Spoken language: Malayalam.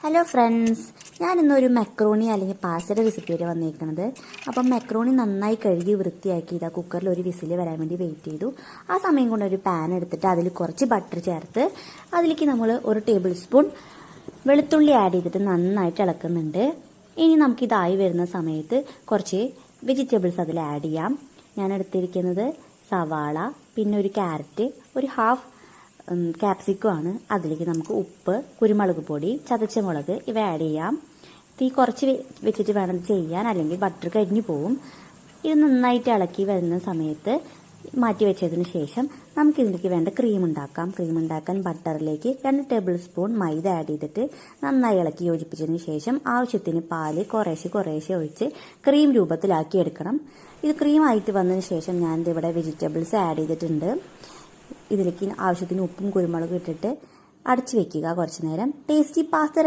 ഹലോ ഫ്രണ്ട്സ്, ഞാനിന്നൊരു മെക്രോണി അല്ലെങ്കിൽ പാസ്തയുടെ റെസിപ്പിയായിട്ട് വന്നിരിക്കുന്നത്. അപ്പം മെക്രോണി നന്നായി കഴുകി വൃത്തിയാക്കി ഇതാ കുക്കറിൽ ഒരു വിസിൽ വരാൻ വേണ്ടി വെയിറ്റ് ചെയ്തു. ആ സമയം കൊണ്ട് ഒരു പാൻ എടുത്തിട്ട് അതിൽ കുറച്ച് ബട്ടർ ചേർത്ത് അതിലേക്ക് നമ്മൾ 1 ടേബിൾ സ്പൂൺ വെളുത്തുള്ളി ആഡ് ചെയ്തിട്ട് നന്നായിട്ട് ഇളക്കുന്നുണ്ട്. ഇനി നമുക്കിതായി വരുന്ന സമയത്ത് കുറച്ച് വെജിറ്റബിൾസ് അതിൽ ആഡ് ചെയ്യാം. ഞാൻ എടുത്തിരിക്കുന്നത് സവാള, പിന്നെ ഒരു ക്യാരറ്റ്, ഒരു ഹാഫ് ക്യാപ്സിക്കം ആണ്. അതിലേക്ക് നമുക്ക് ഉപ്പ്, കുരുമുളക് പൊടി, ചതച്ച മുളക് ഇവ ആഡ് ചെയ്യാം. തീ കുറച്ച് വെച്ചിട്ട് വേണം ചെയ്യാൻ, അല്ലെങ്കിൽ ബട്ടർ കരിഞ്ഞു പോവും. ഇത് നന്നായിട്ട് ഇളക്കി വരുന്ന സമയത്ത് മാറ്റി വെച്ചതിന് ശേഷം നമുക്കിതിലേക്ക് വേണ്ട ക്രീം ഉണ്ടാക്കാം. ക്രീം ഉണ്ടാക്കാൻ ബട്ടറിലേക്ക് 2 ടേബിൾ സ്പൂൺ മൈദ ആഡ് ചെയ്തിട്ട് നന്നായി ഇളക്കി യോജിപ്പിച്ചതിന് ശേഷം ആവശ്യത്തിന് പാല് കുറേശ്ശെ ഒഴിച്ച് ക്രീം രൂപത്തിലാക്കി എടുക്കണം. ഇത് ക്രീം ആയിട്ട് വന്നതിന് ശേഷം ഞാൻ ഇവിടെ വെജിറ്റബിൾസ് ആഡ് ചെയ്തിട്ടുണ്ട്. ഇതിലേക്ക് ആവശ്യത്തിന് ഉപ്പും കുരുമുളകും ഇട്ടിട്ട് അടച്ചു വെക്കുക കുറച്ചു നേരം. Tasty pasta